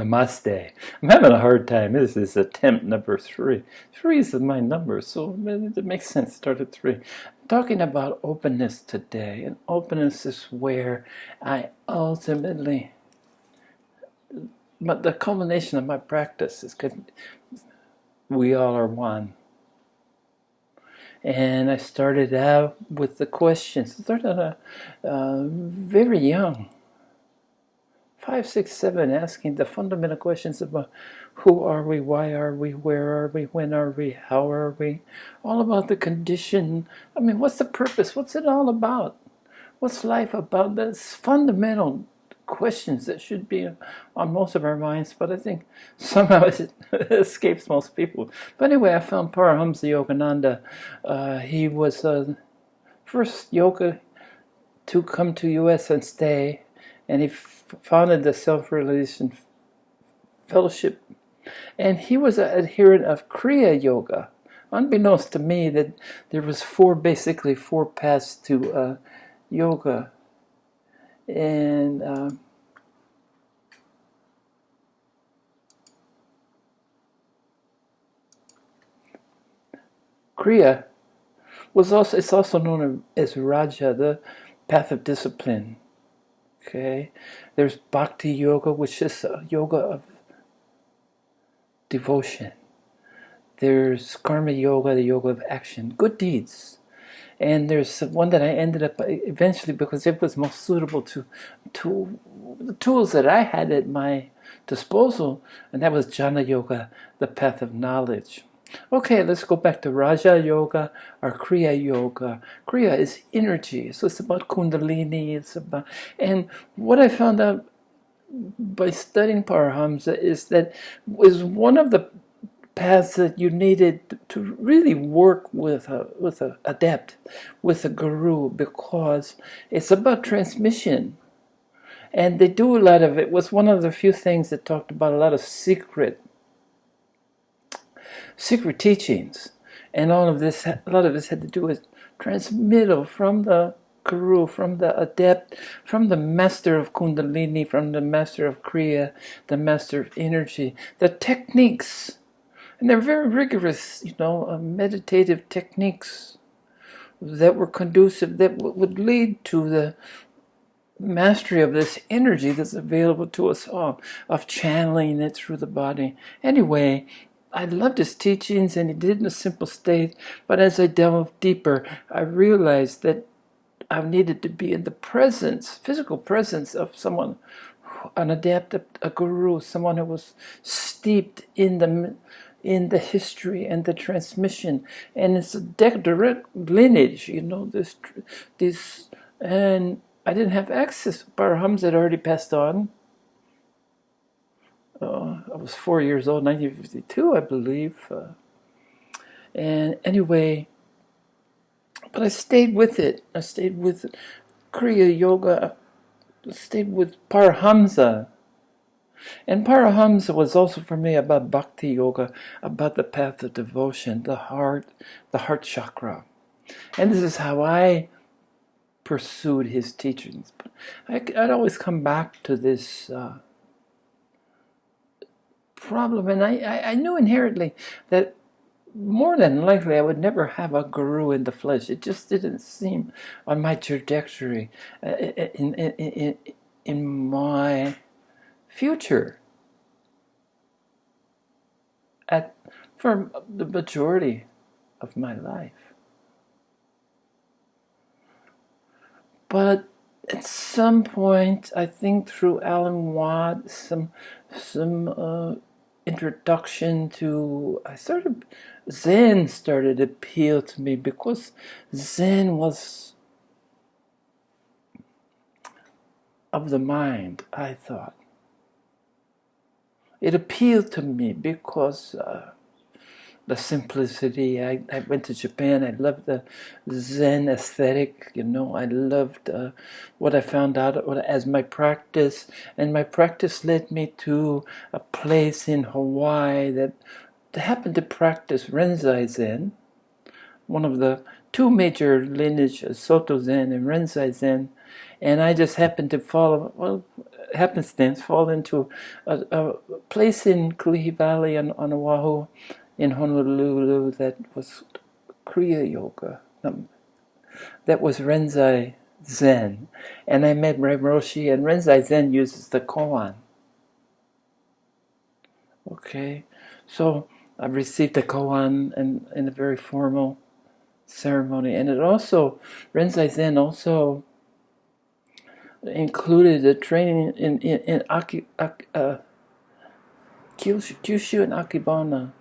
Namaste. I'm having a hard time. This is attempt number 3. 3 is my number, so it makes sense to start at 3. I'm talking about openness today, and openness is where I ultimately, but the culmination of my practice is good. We all are one. And I started out with the questions. I started very young. 5, 6, 7, asking the fundamental questions about who are we, why are we, where are we, when are we, how are we, all about the condition. I mean, what's the purpose? What's it all about? What's life about? That's fundamental questions that should be on most of our minds, but I think somehow it escapes most people. But anyway, I found Paramahamsa Yogananda. He was the first yoga to come to U.S. and stay, and he founded the Self-Realization Fellowship, and he was an adherent of Kriya Yoga. Unbeknownst to me, that there was basically four paths to yoga, and Kriya it's also known as Raja, the path of discipline. Okay, there's Bhakti Yoga, which is a yoga of devotion. There's Karma Yoga, the yoga of action, good deeds. And there's one that I ended up eventually because it was most suitable to the tools that I had at my disposal, and that was Jnana Yoga, the path of knowledge. Okay, let's go back to Raja Yoga or Kriya Yoga. Kriya is energy, so it's about Kundalini. And what I found out by studying Paramahamsa is that was one of the paths that you needed to really work with a adept, with a guru, because it's about transmission. And they do a lot of it. It was one of the few things that talked about a lot of secret teachings, and a lot of this had to do with transmittal from the guru, from the adept, from the master of Kundalini, from the master of Kriya, the master of energy, the techniques, and they're very rigorous, meditative techniques that were conducive, that would lead to the mastery of this energy that's available to us all, of channeling it through the body. Anyway, I loved his teachings, and he did it in a simple state, but as I delved deeper, I realized that I needed to be in the presence, physical presence of someone, an adept, a guru, someone who was steeped in the history and the transmission, and it's a direct lineage, this, and I didn't have access. Paramahamsa had already passed on. I was 4 years old, 1952, I believe. And anyway, but I stayed with it. I stayed with Kriya Yoga. I stayed with Paramahamsa. And Paramahamsa was also for me about Bhakti Yoga, about the path of devotion, the heart chakra. And this is how I pursued his teachings. But I'd always come back to this problem, and I knew inherently that more than likely I would never have a guru in the flesh. It just didn't seem on my trajectory in my future for the majority of my life. But at some point, I think through Alan Watt, some introduction to Zen started to appeal to me, because Zen was of the mind, I thought. It appealed to me because the simplicity. I went to Japan. I loved the Zen aesthetic. I loved what I found out as my practice, and my practice led me to a place in Hawaii that happened to practice Renzai Zen, one of the two major lineages, Soto Zen and Renzai Zen, and I just happened to follow. Well, happenstance, fall into a place in Kalihi Valley on Oahu, in Honolulu, that was Kriya Yoga. That was Renzai Zen. And I met Reb Roshi, and Renzai Zen uses the koan. Okay, so I received the koan in a very formal ceremony, and it also, Renzai Zen also included a training in Kyushu and Akibana,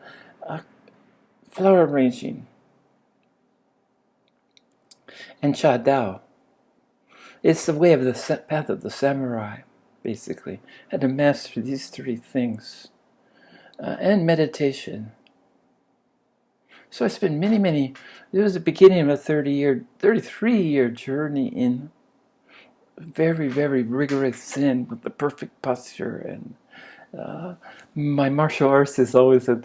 flower arranging, and Chadao. It's the way of the path of the samurai, basically. I had to master these three things. And meditation. So I spent many, it was the beginning of a 33-year journey in very, very rigorous Zen with the perfect posture. And my martial arts is always I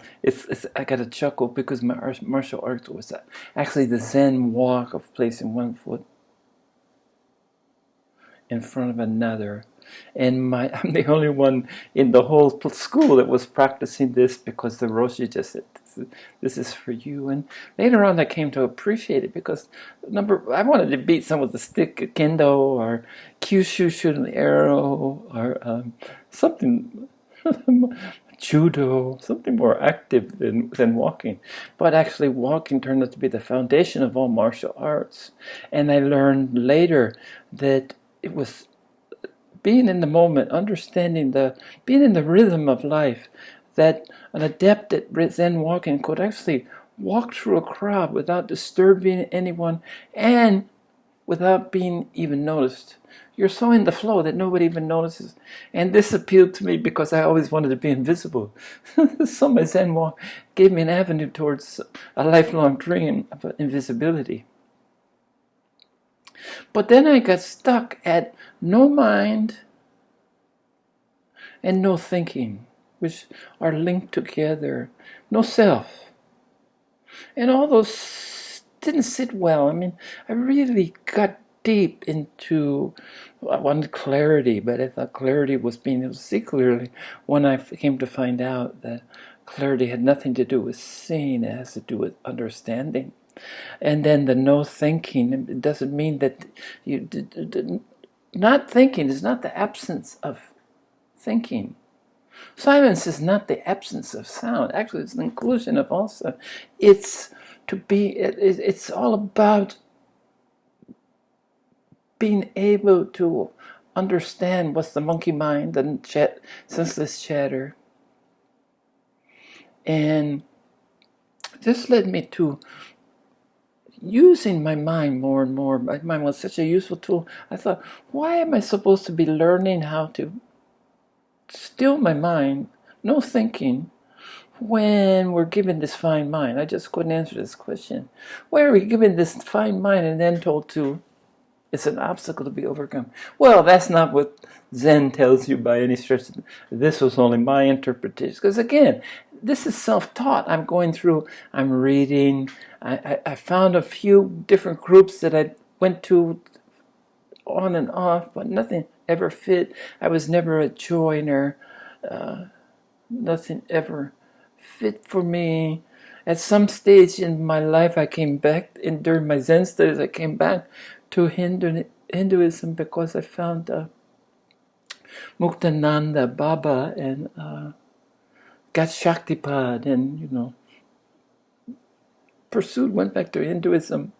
got a chuckle because my martial arts was actually the Zen walk of placing one foot in front of another. And I'm the only one in the whole school that was practicing this, because the Roshi just said, this is for you. And later on I came to appreciate it, because I wanted to beat someone with a stick, kendo, or kyushu, shoot an arrow, or something, judo, something more active than walking. But actually walking turned out to be the foundation of all martial arts. And I learned later that it was being in the moment, understanding being in the rhythm of life, that an adept at Zen walking could actually walk through a crowd without disturbing anyone and without being even noticed. You're so in the flow that nobody even notices. And this appealed to me because I always wanted to be invisible. So my Zen walk gave me an avenue towards a lifelong dream of invisibility. But then I got stuck at no mind and no thinking, which are linked together. No self. And all those didn't sit well. I mean, I really got deep into, I wanted clarity, but I thought clarity was being able to see clearly, when I came to find out that clarity had nothing to do with seeing, it has to do with understanding. And then the no thinking, it doesn't mean that not thinking is not the absence of thinking. Silence is not the absence of sound. Actually, it's an inclusion of all sound. It's all about being able to understand what's the monkey mind, the senseless chatter. And this led me to using my mind more and more. My mind was such a useful tool. I thought, why am I supposed to be learning how to still my mind, no thinking, when we're given this fine mind? I just couldn't answer this question. Why are we given this fine mind and then told to, it's an obstacle to be overcome? Well, that's not what Zen tells you by any stretch. This was only my interpretation. Because again, this is self-taught. I'm reading. I found a few different groups that I went to on and off, but nothing ever fit. I was never a joiner. Nothing ever fit for me. At some stage in my life, I came back, during my Zen studies, I came back to Hinduism because I found Muktananda Baba and got Shaktipad, and went back to Hinduism.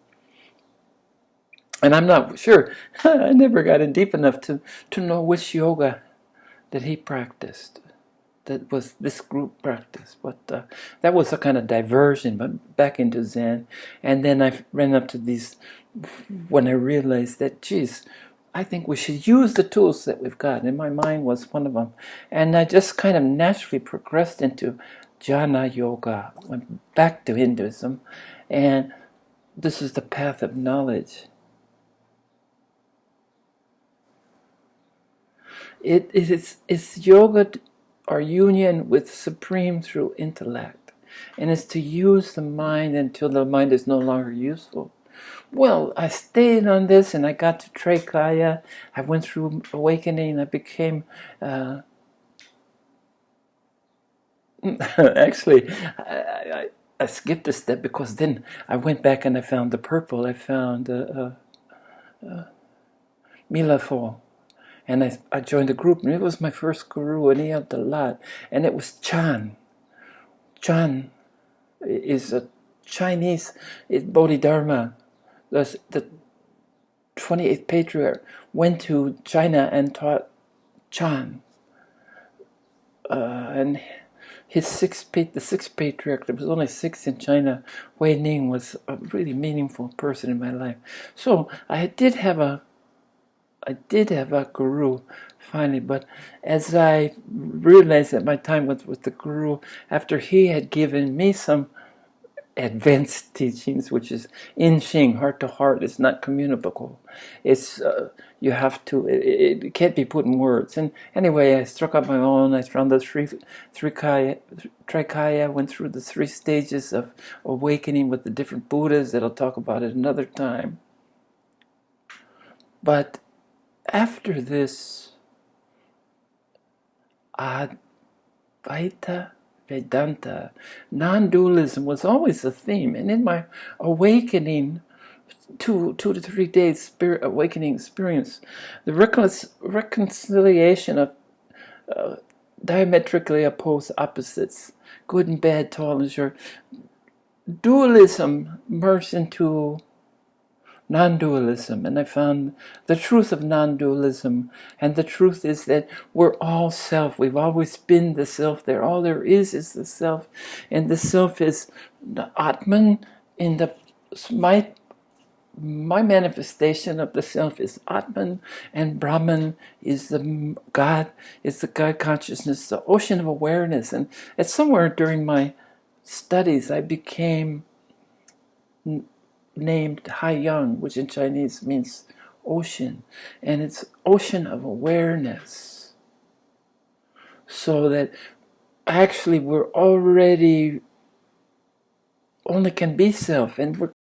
And I'm not sure, I never got in deep enough to know which yoga that he practiced, that was this group practice. But that was a kind of diversion, but back into Zen. And then I ran up to these, when I realized that, geez, I think we should use the tools that we've got. And my mind was one of them. And I just kind of naturally progressed into jhana yoga, went back to Hinduism. And this is the path of knowledge. It's yoga, or union with Supreme through intellect. And it's to use the mind until the mind is no longer useful. Well, I stayed on this, and I got to Traikaya. I went through awakening. I became actually, I skipped a step, because then I went back and I found the purple. I found Milafo. And I joined the group, and it was my first guru, and he helped a lot. And it was Chan. Chan is a Chinese Bodhidharma. The 28th patriarch went to China and taught Chan. And the sixth patriarch, there was only six in China. Wei Ning was a really meaningful person in my life. So I did have a guru finally, but as I realized that my time with the guru, after he had given me some advanced teachings, which is in Xing, heart to heart, it's not communicable. It's you have to. It can't be put in words. And anyway, I struck up my own. I found the Traikaya, went through the 3 stages of awakening with the different Buddhas that I'll talk about at another time. But after this, Advaita Vedanta, non-dualism was always a theme. And in my awakening, 2 to 3 days spirit awakening experience, the reconciliation of diametrically opposed opposites, good and bad, tall and short, dualism merged into non-dualism, and I found the truth of non-dualism. And the truth is that we're all self. We've always been the self. All there is the self, and the self is the Atman. In the my manifestation of the self is Atman, and Brahman is the God. Is the God consciousness, the ocean of awareness. And at somewhere during my studies, I became named Haiyang, which in Chinese means ocean, and it's ocean of awareness. So that actually we're already only can be self, and we're